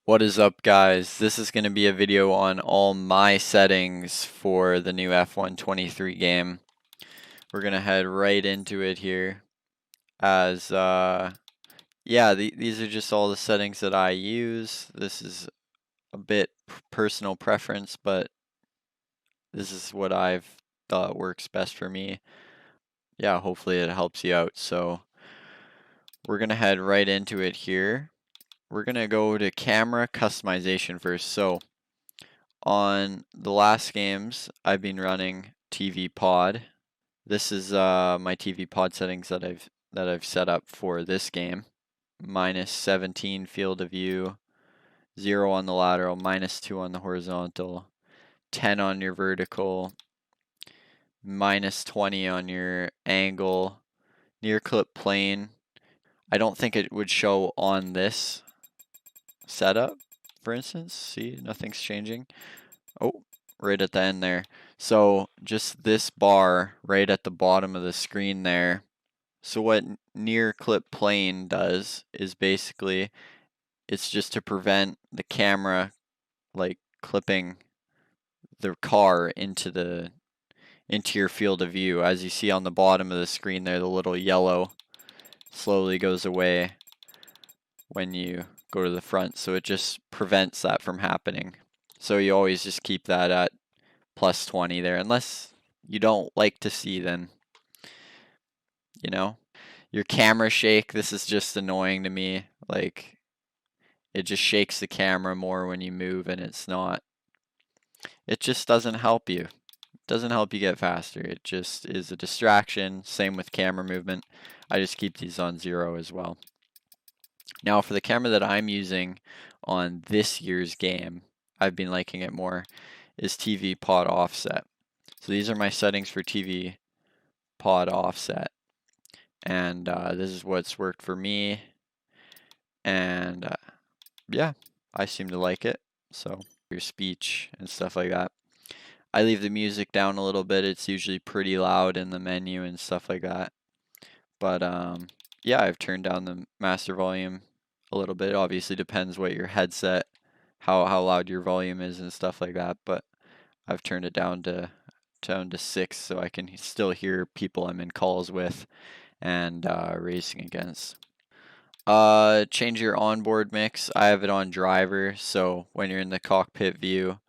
What is up, guys? This is going to be a video on all my settings for the new F123 game. We're going to head right into it here as these are just all the settings that I use. This is a bit personal preference, but this is what I've thought works best for me. Yeah, hopefully it helps you out. So we're going to head right into it here. We're going to go to camera customization first. So on the last games, I've been running TV pod. This is my TV pod settings that I've set up for this game. -17 field of view, 0 on the lateral, -2 on the horizontal, 10 on your vertical, -20 on your angle, near clip plane. I don't think it would show on this setup, for instance. See, nothing's changing. Oh, right at the end there. So just this bar right at the bottom of the screen there. So what near clip plane does is basically it's just to prevent the camera like clipping the car into your field of view. As you see on the bottom of the screen there, the little yellow slowly goes away when you go to the front. So it just prevents that from happening. So you always just keep that at +20 there, unless you don't like to see, then your camera shake. This is just annoying to me. Like, it just shakes the camera more when you move, and it just doesn't help you. It doesn't help you get faster. It just is a distraction. Same with camera movement. I just keep these on 0 as well. Now for the camera that I'm using on this year's game, I've been liking it more, is TV pod offset. So these are my settings for TV pod offset, and this is what's worked for me, and yeah, I seem to like it. So your speech and stuff like that. I leave the music down a little bit. It's usually pretty loud in the menu and stuff like that. But yeah, I've turned down the master volume a little bit. Obviously depends what your headset, how loud your volume is and stuff like that, but I've turned it down to 6 so I can still hear people I'm in calls with and racing against. Change your onboard mix. I have it on driver, so when you're in the cockpit view,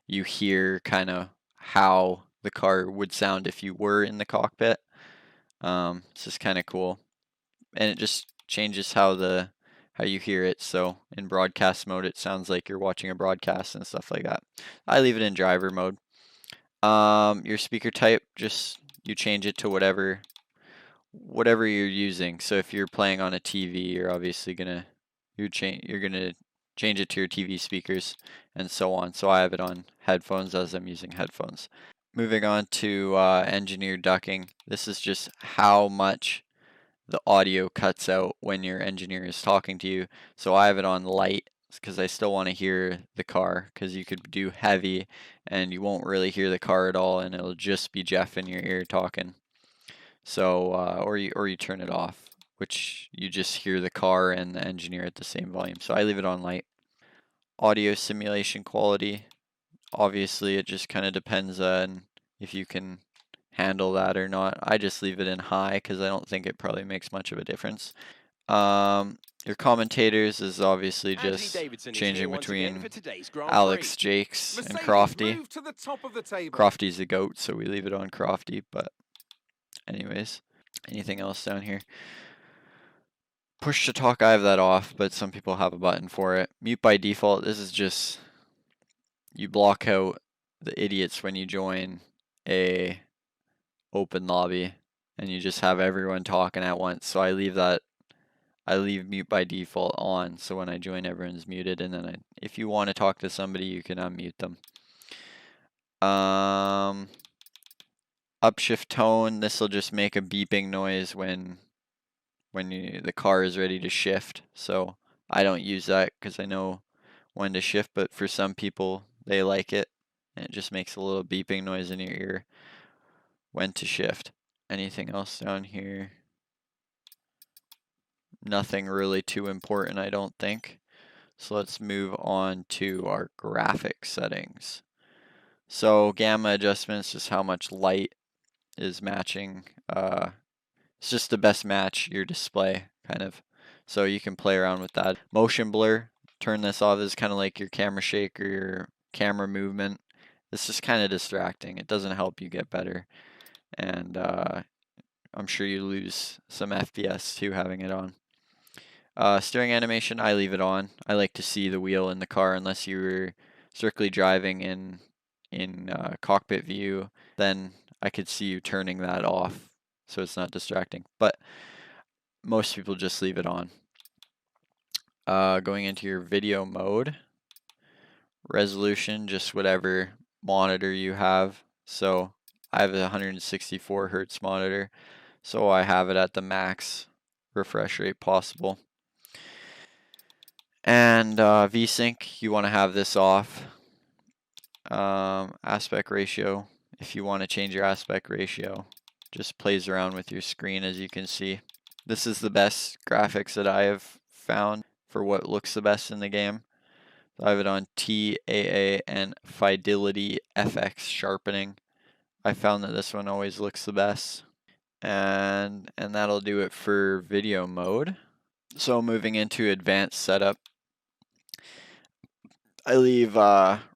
you hear kind of how the car would sound if you were in the cockpit. It's just kind of cool, and it just changes how you hear it. So in broadcast mode, it sounds like you're watching a broadcast and stuff like that. I leave it in driver mode. Your speaker type, just you change it to whatever you're using. So if you're playing on a TV, you're obviously you're gonna change it to your TV speakers and so on. So I have it on headphones as I'm using headphones. Moving on to engineer ducking. This is just how much the audio cuts out when your engineer is talking to you. So I have it on light because I still want to hear the car, because you could do heavy and you won't really hear the car at all, and it'll just be Jeff in your ear talking. So or you turn it off, which you just hear the car and the engineer at the same volume. So I leave it on light. Audio simulation quality. Obviously it just kind of depends on if you can handle that or not. I just leave it in high because I don't think it probably makes much of a difference. Your commentators is obviously just changing between Alex, Jakes, and Crofty. Crofty's the GOAT, so we leave it on Crofty, but anyways, anything else down here? Push to talk, I have that off, but some people have a button for it. Mute by default, this is just, you block out the idiots when you join a open lobby, and you just have everyone talking at once. So I leave mute by default on, so when I join everyone's muted, and then if you want to talk to somebody, you can unmute them. Upshift tone, this will just make a beeping noise when the car is ready to shift. So I don't use that because I know when to shift, but for some people they like it, and it just makes a little beeping noise in your ear when to shift. Anything else down here? Nothing really too important, I don't think. So let's move on to our graphic settings. So gamma adjustments, just how much light is matching. It's just the best match your display, kind of. So you can play around with that. Motion blur, turn this off. This is kind of like your camera shake or your camera movement. This is kind of distracting. It doesn't help you get better. And I'm sure you lose some FPS too having it on. Steering animation, I leave it on. I like to see the wheel in the car unless you're strictly driving in cockpit view. Then I could see you turning that off so it's not distracting. But most people just leave it on. Going into your video mode, resolution, just whatever monitor you have. So I have a 164 hertz monitor, so I have it at the max refresh rate possible. And VSync, you want to have this off. Aspect ratio, if you want to change your aspect ratio, just plays around with your screen, as you can see. This is the best graphics that I have found for what looks the best in the game. I have it on TAA and Fidelity FX sharpening. I found that this one always looks the best. And that'll do it for video mode. So moving into advanced setup, I leave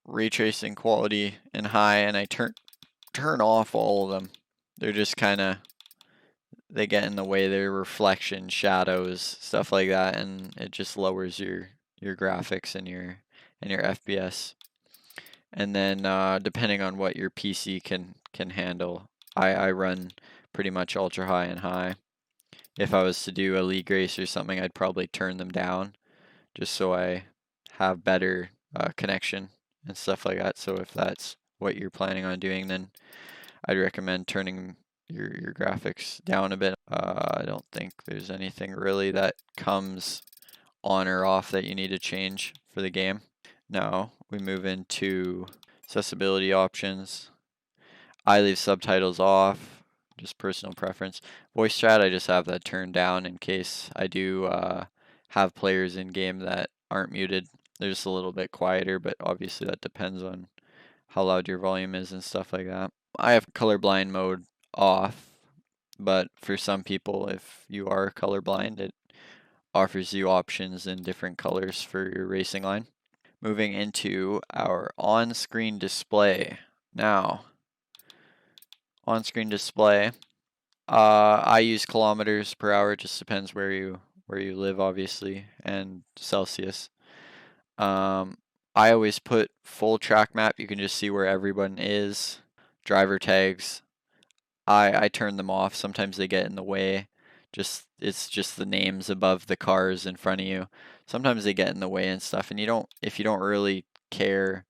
ray tracing quality in high, and I turn off all of them. They're just kind of, they get in the way. They're reflection, shadows, stuff like that, and it just lowers your graphics and your FPS. And then depending on what your PC can handle, I run pretty much ultra high and high. If I was to do a league race or something, I'd probably turn them down just so I have better connection and stuff like that. So if that's what you're planning on doing, then I'd recommend turning your graphics down a bit. I don't think there's anything really that comes on or off that you need to change for the game. Now we move into accessibility options. I leave subtitles off, just personal preference. Voice chat, I just have that turned down in case I do have players in game that aren't muted. They're just a little bit quieter, but obviously that depends on how loud your volume is and stuff like that. I have colorblind mode off, but for some people, if you are colorblind, it offers you options in different colors for your racing line. Moving into our on-screen display. Now, on-screen display, I use kilometers per hour. It just depends where you live, obviously, and Celsius. I always put full track map. You can just see where everyone is. Driver tags, I turn them off. Sometimes they get in the way. It's just the names above the cars in front of you. Sometimes they get in the way and stuff, and if you don't really care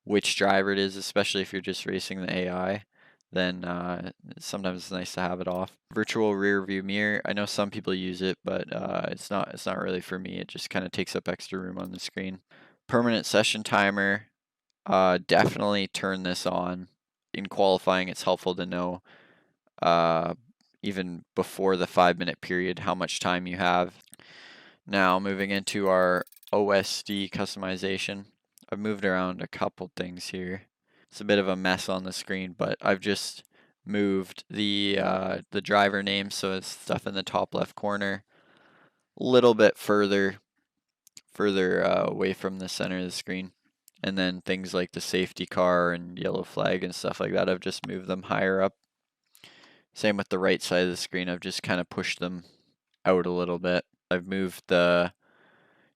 which driver it is, especially if you're just racing the AI, then sometimes it's nice to have it off. Virtual rear view mirror. I know some people use it, but it's not really for me. It just kind of takes up extra room on the screen. Permanent session timer. Definitely turn this on. In qualifying, it's helpful to know even before the 5-minute period how much time you have. Now moving into our OSD customization. I've moved around a couple things here. It's a bit of a mess on the screen, but I've just moved the driver name, so it's stuff in the top left corner, a little bit further away from the center of the screen. And then things like the safety car and yellow flag and stuff like that, I've just moved them higher up. Same with the right side of the screen, I've just kind of pushed them out a little bit. I've moved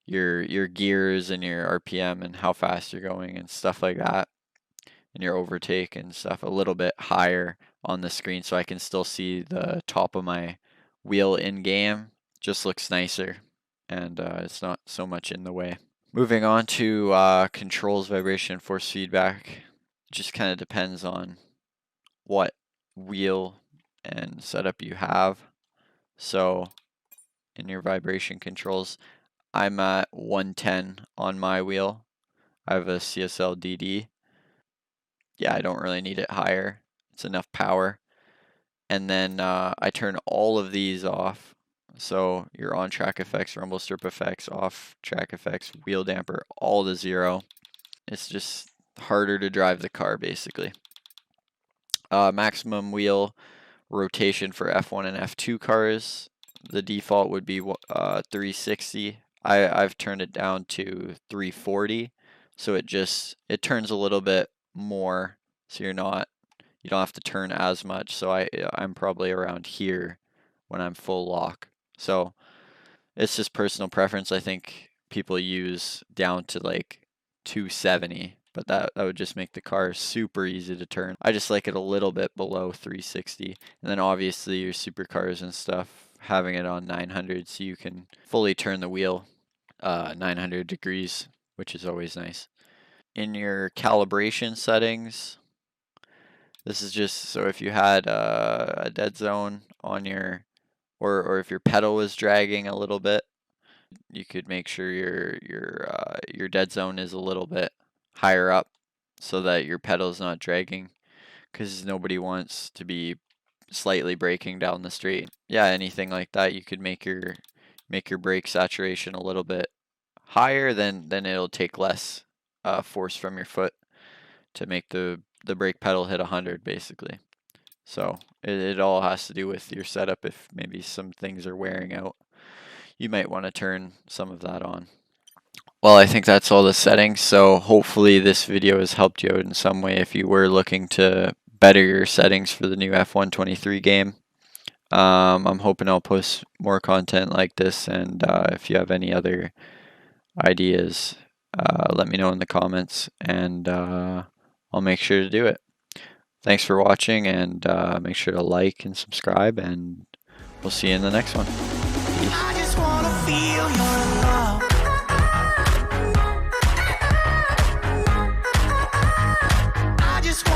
your gears and your RPM and how fast you're going and stuff like that, and your overtake and stuff a little bit higher on the screen so I can still see the top of my wheel in game. Just looks nicer, and it's not so much in the way. Moving on to controls, vibration, force feedback. It just kind of depends on what wheel and setup you have. So in your vibration controls, I'm at 110 on my wheel. I have a CSL DD. Yeah, I don't really need it higher. It's enough power. And then I turn all of these off. So your on-track effects, rumble strip effects, off-track effects, wheel damper, all to 0. It's just harder to drive the car basically. Maximum wheel rotation for F1 and F2 cars. The default would be 360. I've turned it down to 340, so it turns a little bit more, so you don't have to turn as much. So I'm probably around here when I'm full lock. So it's just personal preference. I think people use down to like 270, but that would just make the car super easy to turn. I just like it a little bit below 360. And then obviously your supercars and stuff, having it on 900 so you can fully turn the wheel 900 degrees, which is always nice. In your calibration settings, this is just so if you had a dead zone on your, or if your pedal was dragging a little bit, you could make sure your dead zone is a little bit higher up so that your pedal's not dragging, because nobody wants to be slightly braking down the straight. Yeah, anything like that, you could make your brake saturation a little bit higher, then it'll take less force from your foot to make the brake pedal hit 100 basically. So it all has to do with your setup. If maybe some things are wearing out, you might want to turn some of that on. Well, I think that's all the settings, so hopefully this video has helped you out in some way if you were looking to better your settings for the new F123 game. I'm hoping I'll post more content like this, and if you have any other ideas, let me know in the comments, and I'll make sure to do it. Thanks for watching, and make sure to like and subscribe, and we'll see you in the next one. Peace.